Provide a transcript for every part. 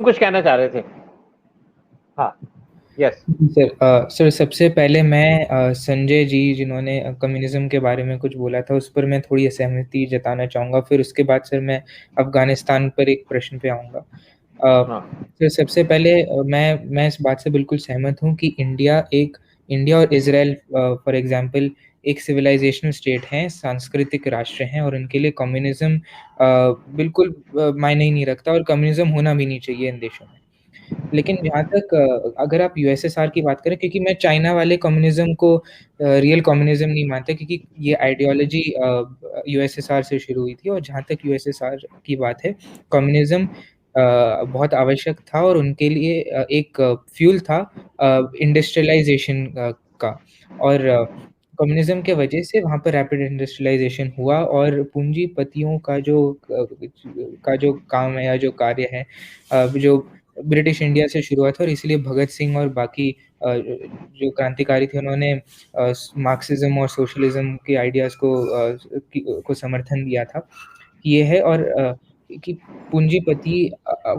कुछ कहना चाह रहे थे। हाँ, यस सर। सर सबसे पहले मैं संजय जी जिन्होंने कम्युनिज्म के बारे में कुछ बोला था उस पर मैं थोड़ी असहमति जताना चाहूँगा। फिर उसके बाद सर मैं अफगानिस्तान पर एक प्रश्न पे आऊँगा। हाँ सर सबसे पहले मैं इस बात से बिल्कुल सहमत हूँ कि इंडिया और इजराइल फॉर एग्जांपल एक सिविलाइजेशनल स्टेट हैं, सांस्कृतिक राष्ट्र हैं और उनके लिए कम्युनिज्म बिल्कुल मायने ही नहीं रखता और कम्युनिज्म होना भी नहीं चाहिए इन देशों में। लेकिन जहाँ तक अगर आप यूएसएसआर की बात करें, क्योंकि मैं चाइना वाले कम्युनिज्म को रियल कम्युनिज्म नहीं मानता, क्योंकि ये आइडियोलॉजी यूएसएसआर से शुरू हुई थी और जहाँ तक यूएसएसआर की बात है, कम्युनिज्म बहुत आवश्यक था और उनके लिए एक फ्यूल था इंडस्ट्रियलाइजेशन का। और कम्युनिज्म के वजह से वहाँ पर रैपिड इंडस्ट्रियलाइजेशन हुआ और पूंजीपतियों का जो काम है या जो कार्य है, जो ब्रिटिश इंडिया से शुरुआत हुआ और इसलिए भगत सिंह और बाकी जो क्रांतिकारी थे उन्होंने मार्क्सिज्म और सोशलिज्म के आइडियाज़ को समर्थन दिया था। ये है और कि पूंजीपति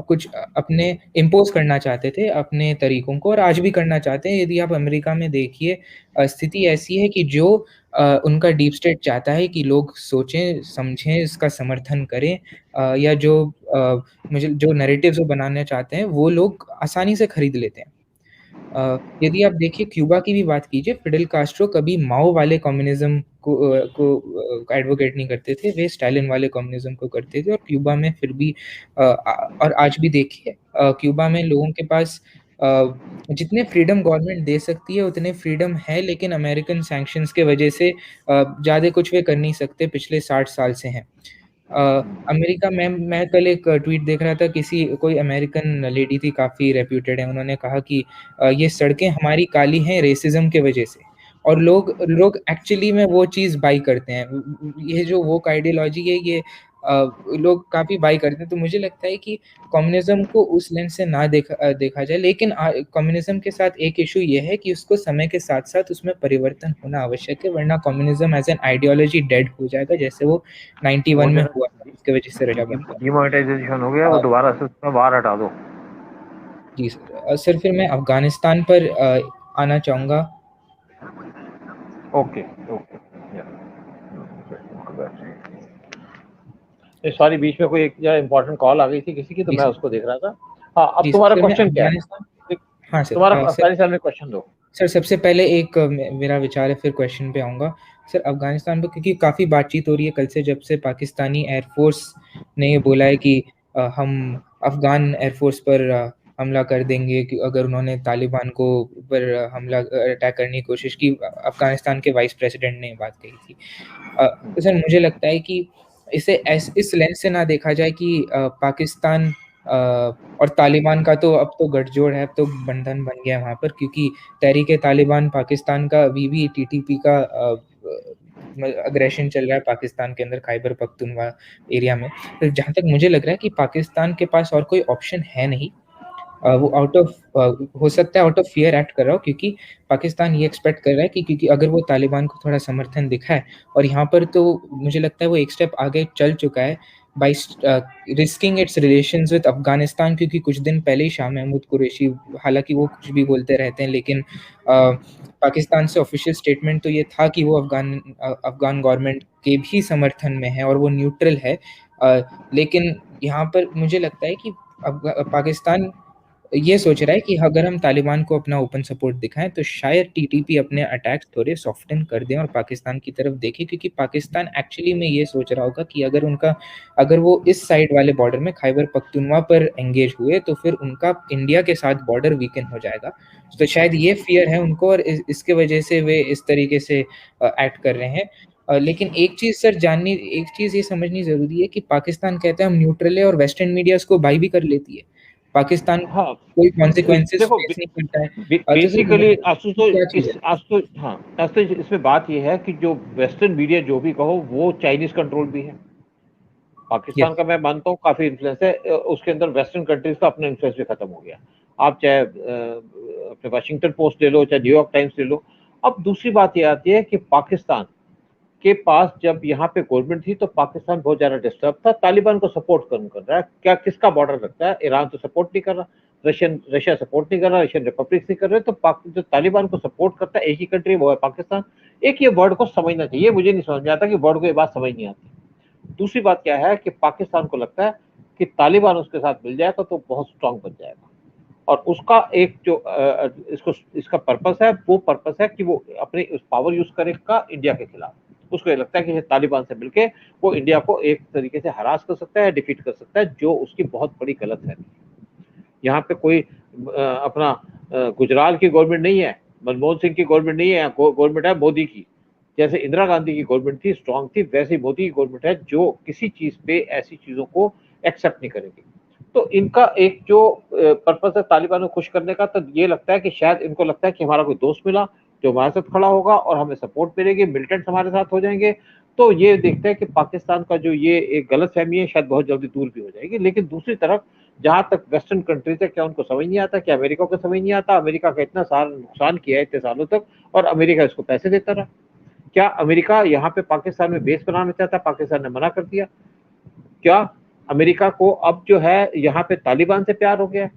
कुछ अपने इम्पोज़ करना चाहते थे अपने तरीकों को और आज भी करना चाहते हैं। यदि आप अमेरिका में देखिए, स्थिति ऐसी है कि जो उनका डीप स्टेट चाहता है कि लोग सोचें, समझें, इसका समर्थन करें, या मुझे जो नैरेटिव्स वो बनाना चाहते हैं, वो लोग आसानी से खरीद लेते हैं। यदि आप देखिए क्यूबा की भी बात कीजिए, फिडेल कास्ट्रो कभी माओ वाले कम्युनिज़्म को एडवोकेट नहीं करते थे, वे स्टालिन वाले कम्युनिज़्म को करते थे और क्यूबा में फिर भी और आज भी देखिए क्यूबा में लोगों के पास जितने फ्रीडम गवर्नमेंट दे सकती है उतने फ्रीडम है, लेकिन अमेरिकन सैंक्शंस के वजह से ज़्यादा कुछ वे कर नहीं सकते पिछले 60 साल से हैं। अ, अमेरिका में मैं कल एक ट्वीट देख रहा था, कोई अमेरिकन लेडी थी, काफ़ी रेप्यूटेड है, उन्होंने कहा कि ये सड़कें हमारी काली हैं रेसिज़्म के वजह से और लोग लोग एक्चुअली में वो चीज़ बाय करते हैं। ये जो वोक आइडियोलॉजी है ये लोग काफ़ी बाय करते हैं। तो मुझे लगता है कि कम्युनिज़्म को उस लेंस से ना देखा जाए, लेकिन कम्युनिज़्म के साथ एक इश्यू ये है कि उसको समय के साथ-साथ उसमें परिवर्तन होना आवश्यक है, वरना communism as an ideology dead हो जाएगा, जैसे वो 91 वो में जो हुआ था, जिसकी वजह से रजा बंद हुआ। डिमोनेटाइजेशन हो गया, वो दोबारा से उसमें बाहर हटा दो। जी सर। सर फिर मैं अफ़गानिस्तान पर आना चाहूँगा। ओके ओके, सॉरी बीच में कोई एक इम्पोर्टेंट कॉल आ गई थी किसी की, तो जी मैं सर। उसको देख रहा था। हाँ, अब जी सर, तुम्हारा सर मैं क्वेश्चन क्या है? अफ़गानिस्तान। हाँ सर। तुम्हारा सर अफगानिस्तान में क्वेश्चन दो। सर सबसे पहले एक मेरा विचार है, फिर क्वेश्चन पे आऊँगा। सर अफ़गानिस्तान पे क्योंकि काफ़ी बातचीत हो रही है कल से, जब से पाकिस्तानी एयरफ़ोर्स ने ये बोला है कि हम अफ़गान एयरफ़ोर्स पर हमला कर देंगे कि अगर उन्होंने तालिबान को पर अटैक करने की कोशिश की। अफ़गानिस्तान के वाइस प्रेसिडेंट ने ये बात कही थी। तो सर मुझे लगता है कि इस लेंस से ना देखा जाए कि पाकिस्तान और तालिबान का तो अब तो गठजोड़ है, अब तो बंधन बन गया है वहाँ पर, क्योंकि तहरीक-ए-तालिबान पाकिस्तान का अभी भी टीटीपी का अग्रेशन चल रहा है पाकिस्तान के अंदर खैबर पख्तूनख्वा एरिया में। तो जहाँ तक मुझे लग रहा है कि पाकिस्तान के पास और कोई ऑप्शन है नहीं। वो हो सकता है आउट ऑफ फ़ियर एक्ट कर रहा हो, क्योंकि पाकिस्तान ये एक्सपेक्ट कर रहा है कि क्योंकि अगर वो तालिबान को थोड़ा समर्थन दिखाए और यहाँ पर तो मुझे लगता है वो एक स्टेप आगे चल चुका है by risking its relations with Afghanistan, क्योंकि कुछ दिन पहले ही शाह महमूद कुरैशी, हालाँकि वो कुछ भी बोलते रहते हैं, लेकिन पाकिस्तान से ऑफ़िशियल स्टेटमेंट तो ये था कि वो अफ़गान गवर्नमेंट के भी समर्थन में है और वो न्यूट्रल है। लेकिन यहाँ पर मुझे लगता है कि पाकिस्तान ये सोच रहा है कि अगर हम तालिबान को अपना ओपन सपोर्ट दिखाएँ, तो शायद टीटीपी अपने अटैक्स थोड़े सॉफ्टन कर दें और पाकिस्तान की तरफ देखें, क्योंकि पाकिस्तान एक्चुअली में ये सोच रहा होगा कि अगर वो इस साइड वाले बॉर्डर में खैबर पख्तूनख्वा पर एंगेज हुए, तो फिर उनका इंडिया के साथ बॉर्डर वीकन हो जाएगा। तो शायद ये फ़ियर है उनको और इसके वजह से वे इस तरीके से एक्ट कर रहे हैं। लेकिन एक चीज़ ये समझनी ज़रूरी है कि पाकिस्तान कहता है हम न्यूट्रल है और वेस्टर्न मीडिया उसको बाय भी कर लेती है। पाकिस्तान हाँ कोई कॉन्सिक्वेंसेस देखो, फेस नहीं करता है। तो सर बेसिकली क्या चीज़ है? आशुतोष इसमें बात ये है कि जो वेस्टर्न मीडिया जो भी कहो वो चाइनीज कंट्रोल भी है। पाकिस्तान यस। का मैं मानता हूँ काफी इन्फ्लुएंस है, उसके अंदर वेस्टर्न कंट्रीज का अपना इन्फ्लुएंस भी खत्म हो गया। आप चाहे अपने वाशिंगटन पोस्ट ले लो, चाहे न्यूयॉर्क टाइम्स ले लो। अब दूसरी बात ये आती है कि पाकिस्तान के पास जब यहाँ पे गवर्नमेंट थी तो पाकिस्तान बहुत ज्यादा डिस्टर्ब था, तालिबान को सपोर्ट कौन कर रहा है, क्या किसका बॉर्डर लगता है, ईरान तो सपोर्ट नहीं कर रहा, रशिया सपोर्ट नहीं कर रहा, रशियन रिपब्लिक नहीं कर रहे, तो जो तालिबान को सपोर्ट करता है एक ही कंट्री वो है पाकिस्तान। एक ये वर्ड को समझना चाहिए, मुझे नहीं समझ में आता कि वर्ड को ये बात समझ नहीं आती। दूसरी बात क्या है कि पाकिस्तान को लगता है कि तालिबान उसके साथ मिल जाएगा तो बहुत स्ट्रांग बन जाएगा, और उसका एक जो इसका पर्पस है, वो पर्पस है कि वो अपनी उस पावर यूज करेगा इंडिया के खिलाफ। उसको ये लगता है कि तालिबान से मिलके वो इंडिया को एक तरीके से हरास कर सकता है, डिफीट कर सकता है, जो उसकी बहुत बड़ी गलत है। यहाँ पे कोई अपना गुजरात की गवर्नमेंट नहीं है, मनमोहन सिंह की गवर्नमेंट नहीं है, गवर्नमेंट है मोदी की। जैसे इंदिरा गांधी की गवर्नमेंट थी, स्ट्रांग थी, वैसे मोदी की गवर्नमेंट है जो किसी चीज पे ऐसी चीजों को एक्सेप्ट नहीं करेगी। तो इनका एक जो पर्पस है तालिबान को खुश करने का, तो ये लगता है कि शायद इनको लगता है कि हमारा कोई दोस्त मिला जो हमारे साथ खड़ा होगा और हमें सपोर्ट मिलेगी, मिलिटेंट्स हमारे साथ हो जाएंगे। तो ये देखते हैं कि पाकिस्तान का जो ये एक गलत फहमी है शायद बहुत जल्दी दूर भी हो जाएगी। लेकिन दूसरी तरफ जहां तक वेस्टर्न कंट्रीज है, क्या उनको समझ नहीं आता, क्या अमेरिका को समझ नहीं आता, अमेरिका का इतना सारा नुकसान किया है इतने सालों तक और अमेरिका इसको पैसे देता रहा। क्या अमेरिका यहाँ पे पाकिस्तान में बेस बनाना चाहता, पाकिस्तान ने मना कर दिया? क्या अमेरिका को अब जो है यहाँ पे तालिबान से प्यार हो गया?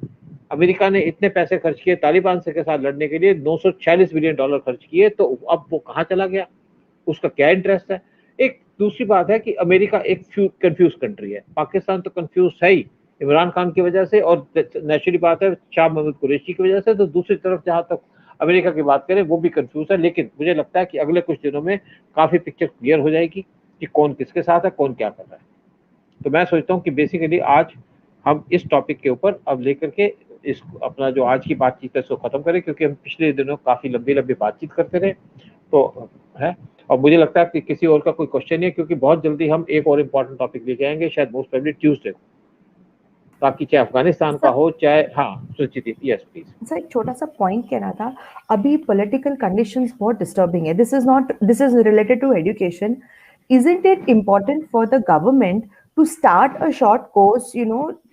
अमेरिका ने इतने पैसे खर्च किए तालिबान से के साथ लड़ने के लिए, 946 बिलियन डॉलर खर्च किए, तो अब वो कहाँ चला गया? उसका क्या इंटरेस्ट है? एक दूसरी बात है कि अमेरिका एक कंफ्यूज कंट्री है, पाकिस्तान तो कंफ्यूज है ही इमरान खान की वजह से और नेचुरली बात है शाह महमूद कुरैशी की वजह से। तो दूसरी तरफ जहां तक अमेरिका की बात करें वो भी कंफ्यूज है, लेकिन मुझे लगता है कि अगले कुछ दिनों में काफी पिक्चर क्लियर हो जाएगी कि कौन किसके साथ है, कौन क्या कर रहा है। तो मैं सोचता हूँ कि बेसिकली आज हम इस टॉपिक के ऊपर अब लेकर के इस अपना जो आज की बातचीत है इसको खत्म करें, क्योंकि हम पिछले दिनों काफी लंबी लंबी बातचीत करते रहे तो है। और मुझे लगता है कि किसी और का कोई क्वेश्चन नहीं है, क्योंकि बहुत जल्दी हम एक और इम्पोर्टेंट टॉपिक लेके आएंगे, शायद मोस्ट प्रोबेबली ट्यूसडे को, ताकि चाहे अफगानिस्तान का हो चाहे। हाँ सुचित, यस प्लीज। सर एक छोटा सा पॉइंट कहना था, अभी पॉलिटिकल कंडीशंस बहुत डिस्टर्बिंग है, this is related to education. Isn't it important for the government to start a short course,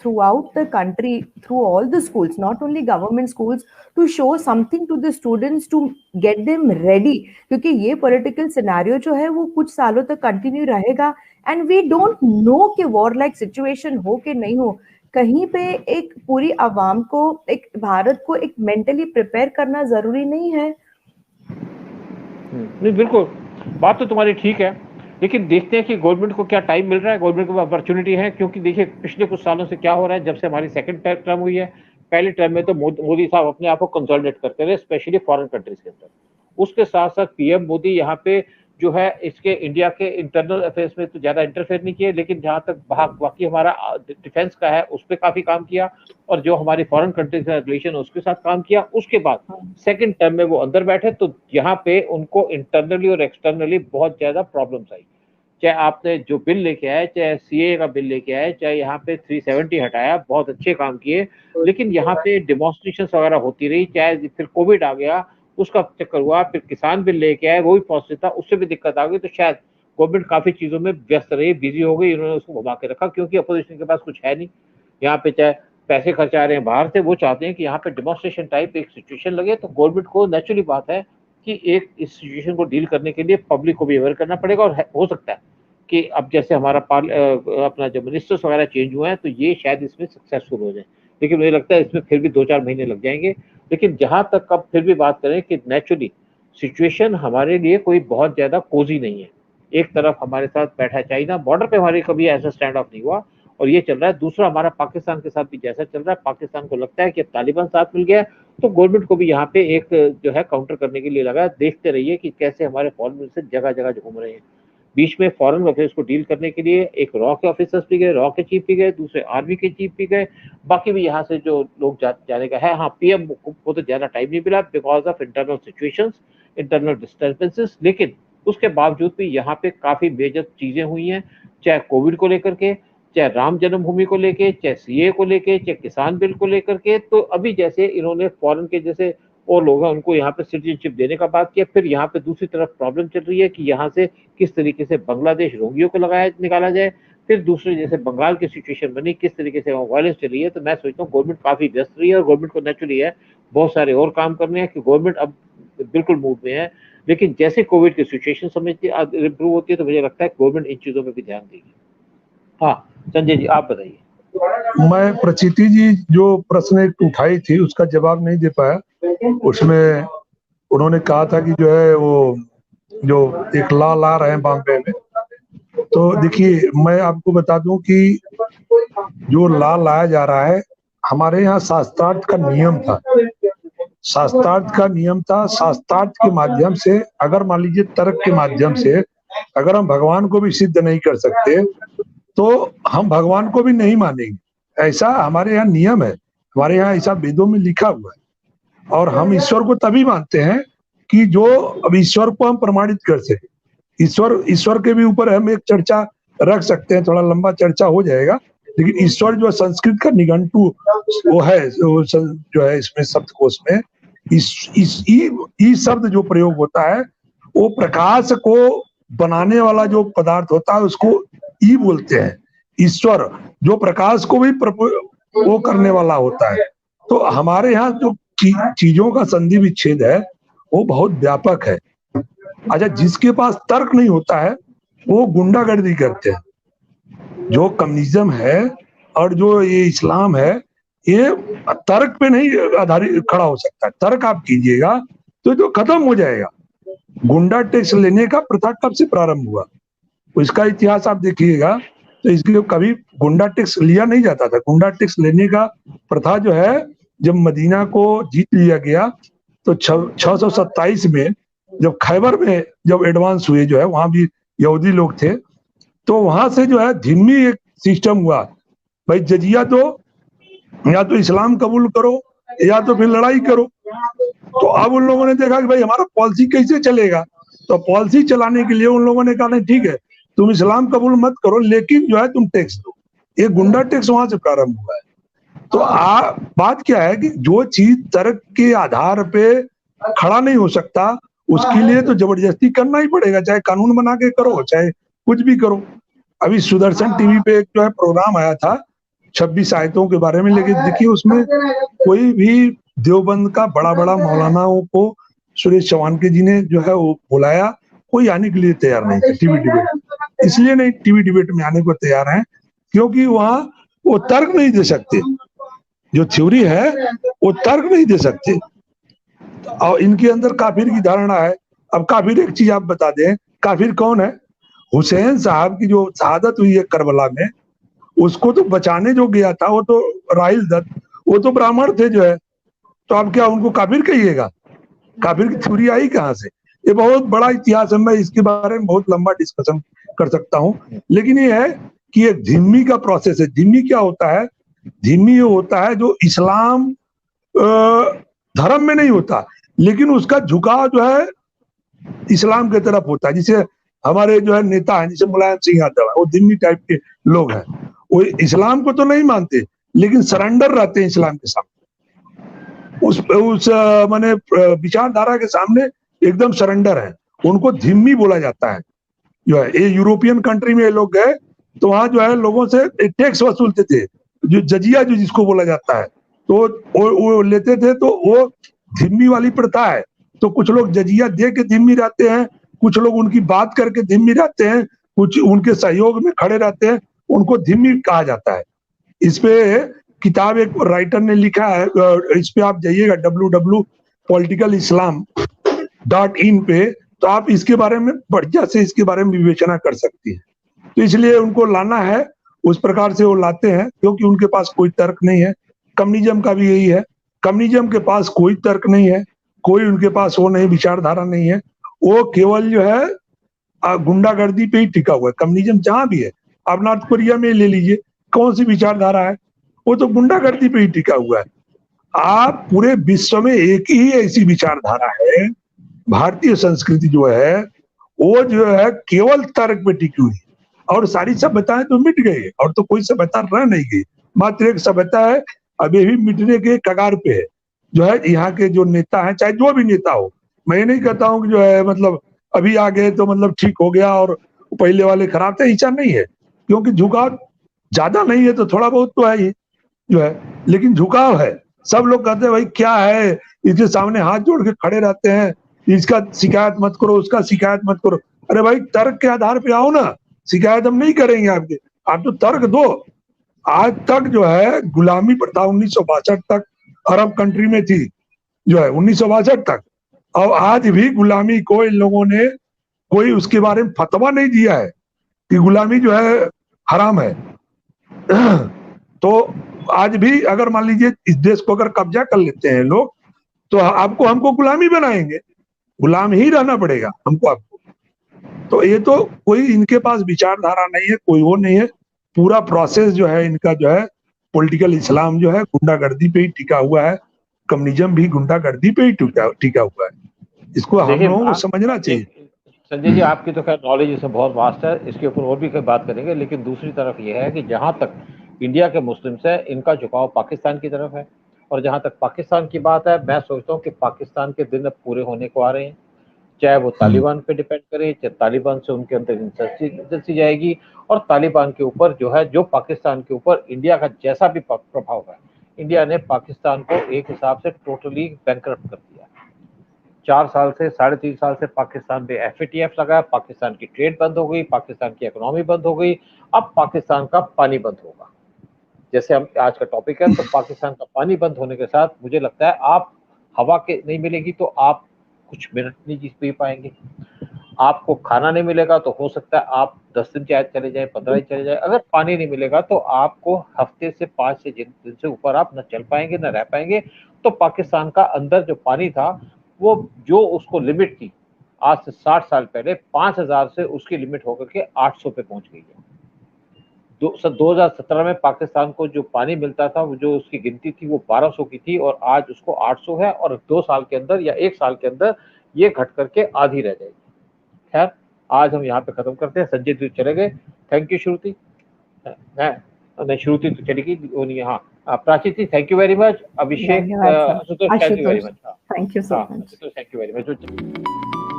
throughout the country, through all the schools, not only government schools, to show something to the students to get them ready? क्योंकि ये political scenario जो है वो कुछ सालों तक continue रहेगा and we don't know कि war like situation हो कि नहीं हो. कहीं पे एक पूरी आवाम को, एक भारत को एक मेंटली प्रिपेयर करना जरूरी नहीं है? नहीं बिल्कुल, बात तो तुम्हारी ठीक है, लेकिन देखते हैं कि गवर्नमेंट को क्या टाइम मिल रहा है, गवर्नमेंट को अपॉर्चुनिटी है। क्योंकि देखिए पिछले कुछ सालों से क्या हो रहा है, जब से हमारी सेकंड टर्म हुई है, पहले टर्म में तो मोदी साहब अपने आप को कंसोलिडेट करते रहे, स्पेशली फॉरेन कंट्रीज के अंदर। उसके साथ साथ पीएम मोदी यहाँ पे जो है इसके इंडिया के इंटरनल अफेयर्स में तो ज्यादा इंटरफेयर नहीं किए, लेकिन जहां तक बाकी हमारा डिफेंस का है उस पर काफी काम किया, और जो हमारी फॉरेन कंट्रीज का रिलेशन उसके साथ काम किया। उसके बाद सेकंड टर्म में वो अंदर बैठे तो यहाँ पे उनको इंटरनली और एक्सटर्नली बहुत ज्यादा प्रॉब्लम्स आई। चाहे आपने जो बिल लेके आए, चाहे सीए का बिल लेके आए, चाहे यहाँ पे 370 हटाया, बहुत अच्छे काम किए, लेकिन यहाँ पे डिमॉन्स्ट्रेशन वगैरह होती रही। चाहे फिर कोविड आ गया, उसका चक्कर हुआ, फिर किसान बिल लेके आए, वो भी पॉजिटिव था, उससे भी दिक्कत आ गई। तो शायद गवर्नमेंट काफी चीजों में व्यस्त रही, बिजी हो गई, इन्होंने उसको घुमा के रखा, क्योंकि अपोजिशन के पास कुछ है नहीं यहाँ पे। चाहे पैसे खर्चा रहे हैं बाहर से, वो चाहते हैं कि यहाँ पे डिमॉन्स्ट्रेशन टाइप एक सिचुएशन लगे। तो गवर्नमेंट को नेचुरली बात है कि एक इस सिचुएशन को डील करने के लिए पब्लिक को भी अवेयर करना पड़ेगा, और हो सकता है कि अब जैसे हमारा अपना जो मिनिस्टर्स वगैरह चेंज हुए हैं तो ये शायद इसमें सक्सेसफुल हो जाए, लेकिन मुझे लगता है इसमें फिर भी 2-4 महीने लग जाएंगे। लेकिन जहां तक अब फिर भी बात करें कि नेचुरली सिचुएशन हमारे लिए कोई बहुत ज्यादा कोजी नहीं है। एक तरफ हमारे साथ बैठा है चाइना, बॉर्डर पे हमारे कभी ऐसा स्टैंड ऑफ नहीं हुआ और ये चल रहा है। दूसरा हमारा पाकिस्तान के साथ भी जैसा चल रहा है, पाकिस्तान को लगता है कि तालिबान साथ मिल गया, तो गवर्नमेंट को भी यहाँ पे एक जो है काउंटर करने के लिए लगा। देखते रहिए कि कैसे हमारे फॉरेन मिनिस्टर जगह जगह घूम रहे हैं। बीच में फॉरेन अफेयर्स को डील करने के लिए एक रॉ के ऑफिसर्स भी गए, रॉ के चीफ भी गए, दूसरे आर्मी के चीफ भी गए, बाकी भी यहाँ से जो लोग जाने का है। हाँ, पीएम को तो ज्यादा टाइम नहीं मिला because of internal situations, internal disturbances, लेकिन उसके बावजूद भी यहाँ पे काफी मेजर चीजें हुई हैं, चाहे कोविड को लेकर के, चाहे राम जन्मभूमि को लेके, चाहे सीए को लेके, चाहे किसान बिल को लेकर के। तो अभी जैसे इन्होंने फॉरेन के जैसे और लोग हैं उनको यहाँ पे सिटीजनशिप देने का बात किया, फिर यहाँ पे दूसरी तरफ प्रॉब्लम चल रही है कि यहाँ से किस तरीके से बांग्लादेश रोहिंग्यों को निकाला जाए, फिर दूसरे जैसे बंगाल की सिचुएशन बनी, किस तरीके से वहाँ वायलेंस चली है। तो मैं सोचता हूँ गवर्नमेंट काफी व्यस्त रही है और गवर्नमेंट को नेचुरली है बहुत सारे और काम करने हैं कि गवर्नमेंट अब बिल्कुल मूड में है। लेकिन जैसे कोविड की सिचुएशन समझती इम्प्रूव होती है तो मुझे लगता है गवर्नमेंट इन चीजों में भी ध्यान देगी। हाँ संजय जी आप बताइए। मैं प्रचिति जी जो प्रश्न एक उठाई थी उसका जवाब नहीं दे पाया। उसमें उन्होंने कहा था कि जो है वो जो एक लॉ ला रहे हैं बॉम्बे में, तो देखिए मैं आपको बता दूं कि जो लॉ लाया जा रहा है, हमारे यहाँ शास्त्रार्थ का नियम था। शास्त्रार्थ का नियम था, शास्त्रार्थ के माध्यम से अगर मान लीजिए तर्क के माध्यम से अगर हम भगवान को भी सिद्ध नहीं कर सकते तो हम भगवान को भी नहीं मानेंगे। ऐसा हमारे यहाँ नियम है, हमारे यहाँ ऐसा वेदों में लिखा हुआ है। और हम ईश्वर को तभी मानते हैं कि जो अब ईश्वर को हम प्रमाणित कर सके। ईश्वर के भी ऊपर हम एक चर्चा रख सकते हैं, थोड़ा लंबा चर्चा हो जाएगा, लेकिन ईश्वर जो संस्कृत का निघंटु वो है, जो है इसमें शब्दकोश में ई शब्द जो प्रयोग होता है वो प्रकाश को बनाने वाला जो पदार्थ होता है उसको ई बोलते हैं। ईश्वर जो प्रकाश को भी वो करने वाला होता है। तो हमारे यहाँ जो चीजों का संधि विच्छेद है वो बहुत व्यापक है। अच्छा, जिसके पास तर्क नहीं होता है वो गुंडागर्दी करते हैं। जो कम्युनिज्म है और जो ये इस्लाम है ये तर्क पे नहीं आधारित खड़ा हो सकता है। तर्क आप कीजिएगा तो जो खत्म हो जाएगा। गुंडा टैक्स लेने का प्रथा कब से प्रारंभ हुआ, इसका इतिहास आप देखिएगा तो इसके कभी गुंडा टैक्स लिया नहीं जाता था। गुंडा टैक्स लेने का प्रथा जो है जब मदीना को जीत लिया गया तो 627 में जब खैबर में जब एडवांस हुए जो है वहां भी यहूदी लोग थे, तो वहां से जो है धीमी एक सिस्टम हुआ, भाई जजिया तो या तो इस्लाम कबूल करो या तो फिर लड़ाई करो। तो अब उन लोगों ने देखा कि भाई हमारा पॉलिसी कैसे चलेगा, तो पॉलिसी चलाने के लिए उन लोगों ने कहा नहीं ठीक है तुम इस्लाम कबूल मत करो लेकिन जो है तुम टैक्स दो। ये गुंडा टैक्स वहां से प्रारंभ हुआ है। तो बात क्या है कि जो चीज तर्क के आधार पे खड़ा नहीं हो सकता उसके लिए तो जबरदस्ती करना ही पड़ेगा, चाहे कानून बना के करो चाहे कुछ भी करो। अभी सुदर्शन टीवी पे एक जो है प्रोग्राम आया था 26 आयतों के बारे में, लेकिन देखिए उसमें कोई भी देवबंद का बड़ा बड़ा मौलानाओं को सुरेश चौहान जी ने जो है वो बुलाया, कोई आने के लिए तैयार नहीं थे टीवी डिबेट। इसलिए नहीं टीवी डिबेट में आने को तैयार हैं क्योंकि वहां वो तर्क नहीं दे सकते, जो थ्योरी है वो तर्क नहीं दे सकते। और इनके अंदर काफिर की धारणा है। अब काफिर एक चीज आप बता दें, काफिर कौन है? हुसैन साहब की जो शहादत हुई है करबला में, उसको तो बचाने जो गया था वो तो राहिल दत्त, वो तो ब्राह्मण थे जो है, तो आप क्या उनको काफिर कहिएगा? काफिर की थ्योरी आई कहाँ से? ये बहुत बड़ा इतिहास है, मैं इसके बारे में बहुत लंबा डिस्कशन कर सकता हूँ। लेकिन ये है कि एक धिम्मी का प्रोसेस है। धिम्मी क्या होता है? धिम्मी ये होता है जो इस्लाम धर्म में नहीं होता लेकिन उसका झुकाव जो है इस्लाम की तरफ होता है। जिसे हमारे जो है नेता है जिसे मुलायम सिंह यादव है, वो धिम्मी टाइप के लोग हैं, वो इस्लाम को तो नहीं मानते लेकिन सरेंडर रहते हैं इस्लाम के सामने, उस माने विचारधारा के सामने एकदम सरेंडर है। उनको धिम्मी बोला जाता है। जो है ये यूरोपियन कंट्री में ये लोग गए तो वहां जो है लोगों से टैक्स वसूलते थे, जो जजिया जो जिसको बोला जाता है, तो वो लेते थे। तो वो धिम्मी वाली प्रथा है। तो कुछ लोग जजिया दे के धिम्मी रहते हैं, कुछ लोग उनकी बात करके धिम्मी रहते हैं, कुछ उनके सहयोग में खड़े रहते हैं, उनको धिम्मी कहा जाता है। इस पे किताब एक राइटर ने लिखा है, इस पे आप जाइएगा www.politicalislam.in पे, तो आप इसके बारे में बढ़िया से इसके बारे में विवेचना कर सकती है। तो इसलिए उनको लाना है, उस प्रकार से वो लाते हैं क्योंकि उनके पास कोई तर्क नहीं है। कम्युनिज्म का भी यही है, कम्युनिज्म के पास कोई तर्क नहीं है, कोई उनके पास वो नहीं विचारधारा नहीं है, वो केवल जो है गुंडागर्दी पे ही टिका हुआ है। कम्युनिज्म जहां भी है, आप नॉर्थ कोरिया में ले लीजिए, कौन सी विचारधारा है? वो तो गुंडागर्दी पे ही टिका हुआ है। आप पूरे विश्व में एक ही ऐसी विचारधारा है, भारतीय संस्कृति जो है वो जो है केवल तर्क पे टिकी हुई है, और सारी सभ्यताएं तो मिट गई और तो कोई सभ्यता रह नहीं गई। मात्र एक सभ्यता है अभी भी मिटने के कगार पे है, जो है यहाँ के जो नेता हैं, चाहे जो भी नेता हो। मैं नहीं कहता हूँ कि जो है मतलब अभी आ गए तो मतलब ठीक हो गया और पहले वाले खराब थे, ऐसा नहीं है। क्योंकि झुकाव ज्यादा नहीं है तो थोड़ा बहुत तो है ही जो है, लेकिन झुकाव है। सब लोग कहते हैं भाई क्या है, इसके सामने हाथ जोड़ के खड़े रहते हैं इसका शिकायत मत करो, उसका शिकायत मत करो। अरे भाई तर्क के आधार पे आओ ना, शिकायत हम नहीं करेंगे आपके, आप तो तर्क दो। आज तक जो है गुलामी प्रथा 1962 तक अरब कंट्री में थी, जो है 1962 तक, और आज भी गुलामी को इन लोगों ने कोई उसके बारे में फतवा नहीं दिया है कि गुलामी जो है हराम है। तो आज भी अगर मान लीजिए इस देश को अगर कब्जा कर लेते हैं लोग, तो आपको हमको गुलामी बनाएंगे, गुलाम ही रहना पड़ेगा हमको आपको। तो ये तो कोई इनके पास विचारधारा नहीं है, कोई वो नहीं है। पूरा प्रोसेस जो है इनका जो है पॉलिटिकल इस्लाम जो है गुंडागर्दी पे ही टिका हुआ है, कम्युनिज्म भी गुंडागर्दी पे ही टिका हुआ है। इसको हम लोगों को समझना चाहिए। संजय जी, आपकी तो खैर नॉलेज इसमें बहुत वास्ट है, इसके ऊपर और भी कोई बात करेंगे। लेकिन दूसरी तरफ ये है कि जहां तक इंडिया के मुस्लिम्स है, इनका झुकाव पाकिस्तान की तरफ है, और जहां तक पाकिस्तान की बात है, मैं सोचता हूँ कि पाकिस्तान के दिन अब पूरे होने को आ रहे हैं। चाहे वो तालिबान पे डिपेंड करे, चाहे तालिबान से उनके अंदर इंसर्जेंसी जाएगी, और तालिबान के ऊपर जो है, जो पाकिस्तान के ऊपर इंडिया का जैसा भी प्रभाव है, इंडिया ने पाकिस्तान को एक हिसाब से टोटली बैंकरप्ट कर दिया। 4 साल से 3.5 साल से पाकिस्तान पे FATF लगा, पाकिस्तान की ट्रेड बंद हो गई, पाकिस्तान की इकोनॉमी बंद हो गई। अब पाकिस्तान का पानी बंद होगा, जैसे हम आज का टॉपिक है। तो पाकिस्तान का पानी बंद होने के साथ मुझे लगता है आप हवा के नहीं मिलेगी तो आप कुछ मिनट नहीं जी पाएंगे, आपको खाना नहीं मिलेगा तो हो सकता है आप 10 दिन चाहे चले जाए, 15 दिन चले जाए। अगर पानी नहीं मिलेगा तो आपको हफ्ते से 5 से दिन से ऊपर आप न चल पाएंगे, न रह पाएंगे। तो पाकिस्तान का अंदर जो पानी था, वो जो उसको लिमिट थी आज से 60 साल पहले 5000 से उसकी लिमिट होकर के 800 पे पहुंच गई है। 2017 में पाकिस्तान को जो पानी मिलता था, वो जो उसकी गिनती थी वो 1200 की थी, और आज उसको 800 है, और 2 साल के अंदर या 1 साल के अंदर ये घट करके आधी रह जाएगी। खैर, आज हम यहाँ पे खत्म करते हैं। संजय जी चले गए, थैंक यू। श्रुति नहीं, श्रुति तो चली गई, वो नहीं। हाँ, प्राची थी, thank you very much. Abhishek, Ashutosh, thank you very much. Thank you so much. Thank you very much.